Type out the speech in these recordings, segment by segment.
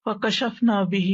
فکشفنا بہ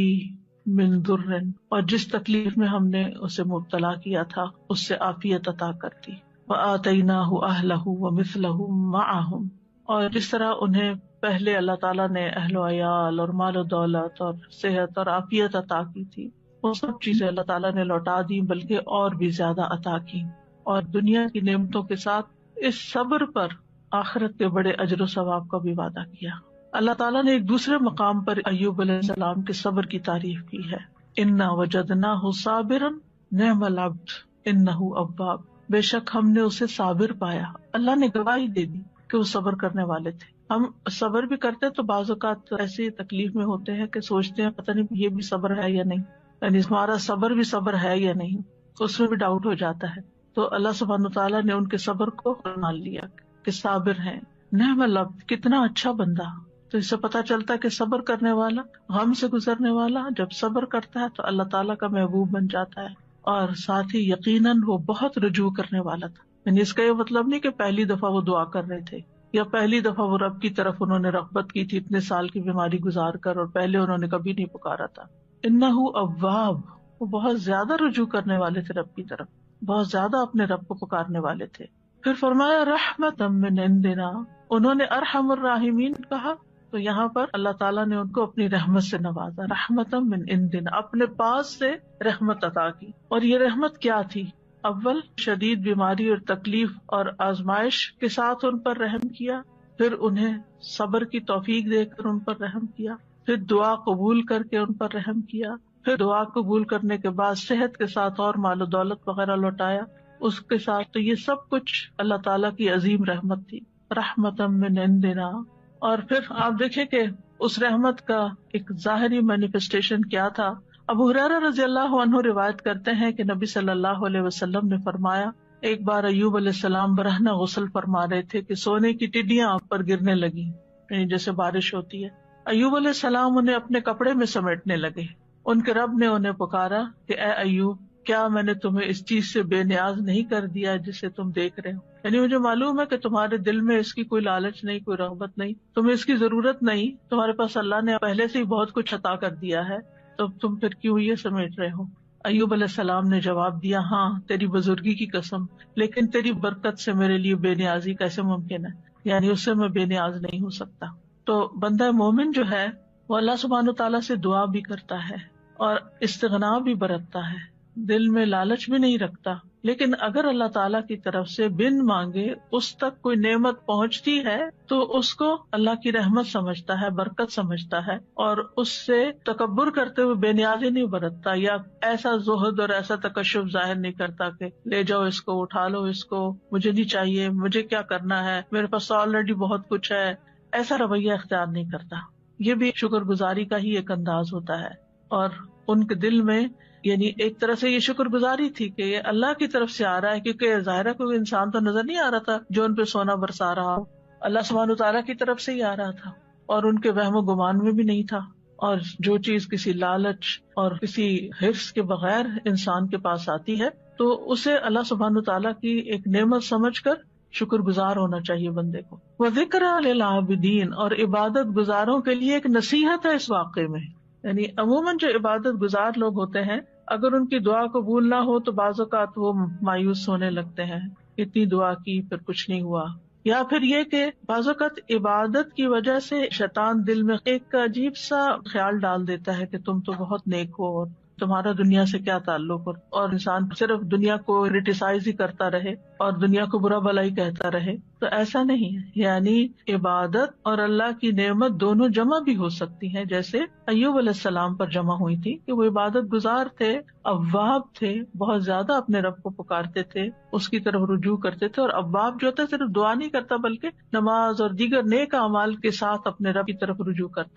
من ضر، اور جس تکلیف میں ہم نے اسے مبتلا کیا تھا اس سے عافیت عطا کر دی. وآتیناہ اہلہ ومثلہم معہم، اور جس طرح انہیں پہلے اللہ تعالیٰ نے اہل و عیال اور مال و دولت اور صحت اور عافیت عطا کی تھی، وہ سب چیزیں اللہ تعالیٰ نے لوٹا دی، بلکہ اور بھی زیادہ عطا کی. اور دنیا کی نعمتوں کے ساتھ اس صبر پر آخرت کے بڑے اجر و ثواب کا بھی وعدہ کیا. اللہ تعالیٰ نے ایک دوسرے مقام پر ایوب علیہ السلام کے صبر کی تعریف کی ہے. انا وجدناہ صابرا نعم العبد انہ اواب، بے شک ہم نے اسے صابر پایا. اللہ نے گواہی دے دی کہ وہ صبر کرنے والے تھے. ہم صبر بھی کرتے تو بعض اوقات ایسی تکلیف میں ہوتے ہیں کہ سوچتے ہیں پتہ نہیں یہ بھی صبر ہے یا نہیں، یعنی ہمارا صبر بھی صبر ہے یا نہیں، اس میں بھی ڈاؤٹ ہو جاتا ہے. تو اللہ سبحانہ تعالیٰ نے ان کے صبر کو مان لیا کہ صابر ہیں. نعم العبد، کتنا اچھا بندہ. تو اس سے پتہ چلتا ہے کہ صبر کرنے والا، غم سے گزرنے والا جب صبر کرتا ہے تو اللہ تعالیٰ کا محبوب بن جاتا ہے. اور ساتھ ہی یقیناً وہ بہت رجوع کرنے والا تھا. یعنی اس کا یہ مطلب نہیں کہ پہلی دفعہ وہ دعا کر رہے تھے یا پہلی دفعہ وہ رب کی طرف انہوں نے رغبت کی تھی اتنے سال کی بیماری گزار کر، اور پہلے انہوں نے کبھی نہیں پکارا تھا. انہ اواب، وہ بہت زیادہ رجوع کرنے والے تھے رب کی طرف، بہت زیادہ اپنے رب کو پکارنے والے تھے. پھر فرمایا رحمتا من عندنا، انہوں نے ارحم الراحمین کہا تو یہاں پر اللہ تعالیٰ نے ان کو اپنی رحمت سے نوازا. رحمتا من عندنا، اپنے پاس سے رحمت عطا کی. اور یہ رحمت کیا تھی؟ اول شدید بیماری اور تکلیف اور آزمائش کے ساتھ ان پر رحم کیا، پھر انہیں صبر کی توفیق دے کر ان پر رحم کیا، پھر دعا قبول کر کے ان پر رحم کیا، پھر دعا قبول کرنے کے بعد صحت کے ساتھ اور مال و دولت وغیرہ لوٹایا اس کے ساتھ. تو یہ سب کچھ اللہ تعالیٰ کی عظیم رحمت تھی، رحمتا من عندنا. اور پھر آپ دیکھیں کہ اس رحمت کا ایک ظاہری مینیفیسٹیشن کیا تھا. ابو ہریرہ رضی اللہ عنہ روایت کرتے ہیں کہ نبی صلی اللہ علیہ وسلم نے فرمایا، ایک بار ایوب علیہ السلام برہنہ غسل فرما رہے تھے کہ سونے کی ٹڈیاں آپ پر گرنے لگی، یعنی جیسے بارش ہوتی ہے. ایوب علیہ السلام انہیں اپنے کپڑے میں سمیٹنے لگے. ان کے رب نے انہیں پکارا کہ اے ایوب، کیا میں نے تمہیں اس چیز سے بے نیاز نہیں کر دیا جسے تم دیکھ رہے ہو؟ یعنی مجھے معلوم ہے کہ تمہارے دل میں اس کی کوئی لالچ نہیں، کوئی رغبت نہیں، تمہیں اس کی ضرورت نہیں، تمہارے پاس اللہ نے پہلے سے ہی بہت کچھ عطا کر دیا ہے، تو تم پھر کیوں یہ سمیٹ رہے ہو؟ ایوب علیہ السلام نے جواب دیا، ہاں تیری بزرگی کی قسم، لیکن تیری برکت سے میرے لیے بے نیازی کیسے ممکن ہے، یعنی اس سے میں بے نیاز نہیں ہو سکتا. تو بندہ مومن جو ہے وہ اللہ سبحانہ تعالیٰ سے دعا بھی کرتا ہے اور استغنا بھی برتتا ہے، دل میں لالچ بھی نہیں رکھتا. لیکن اگر اللہ تعالیٰ کی طرف سے بن مانگے اس تک کوئی نعمت پہنچتی ہے تو اس کو اللہ کی رحمت سمجھتا ہے، برکت سمجھتا ہے، اور اس سے تکبر کرتے ہوئے بے نیازی نہیں برتتا یا ایسا زہد اور ایسا تکشف ظاہر نہیں کرتا کہ لے جاؤ اس کو، اٹھا لو اس کو، مجھے نہیں چاہیے، مجھے کیا کرنا ہے، میرے پاس آلریڈی بہت کچھ ہے. ایسا رویہ اختیار نہیں کرتا. یہ بھی شکر گزاری کا ہی ایک انداز ہوتا ہے. اور ان کے دل میں یعنی ایک طرح سے یہ شکر گزاری تھی کہ یہ اللہ کی طرف سے آ رہا ہے، کیونکہ ظاہرہ کوئی انسان تو نظر نہیں آ رہا تھا جو ان پہ سونا برسا رہا ہو، اللہ سبحانہ تعالیٰ کی طرف سے ہی آ رہا تھا، اور ان کے وہم و گمان میں بھی نہیں تھا. اور جو چیز کسی لالچ اور کسی حرص کے بغیر انسان کے پاس آتی ہے تو اسے اللہ سبحانہ تعالیٰ کی ایک نعمت سمجھ کر شکر گزار ہونا چاہیے بندے کو. وَذِكْرَىٰ لِلْعَابِدِينَ، اور عبادت گزاروں کے لیے ایک نصیحت ہے اس واقعے میں. یعنی عموماً جو عبادت گزار لوگ ہوتے ہیں اگر ان کی دعا قبول نہ ہو تو بعض اوقات وہ مایوس ہونے لگتے ہیں، اتنی دعا کی پھر کچھ نہیں ہوا. یا پھر یہ کہ بعض اوقات عبادت کی وجہ سے شیطان دل میں ایک عجیب سا خیال ڈال دیتا ہے کہ تم تو بہت نیک ہو اور تمہارا دنیا سے کیا تعلق، اور انسان صرف دنیا کو کریٹیسائز ہی کرتا رہے اور دنیا کو برا بھلا ہی کہتا رہے. تو ایسا نہیں ہے، یعنی عبادت اور اللہ کی نعمت دونوں جمع بھی ہو سکتی ہیں، جیسے ایوب علیہ السلام پر جمع ہوئی تھی کہ وہ عبادت گزار تھے، اواب تھے، بہت زیادہ اپنے رب کو پکارتے تھے، اس کی طرف رجوع کرتے تھے. اور اواب جو ہوتا ہے صرف دعا نہیں کرتا بلکہ نماز اور دیگر نیک اعمال کے ساتھ اپنے رب کی طرف رجوع کرتا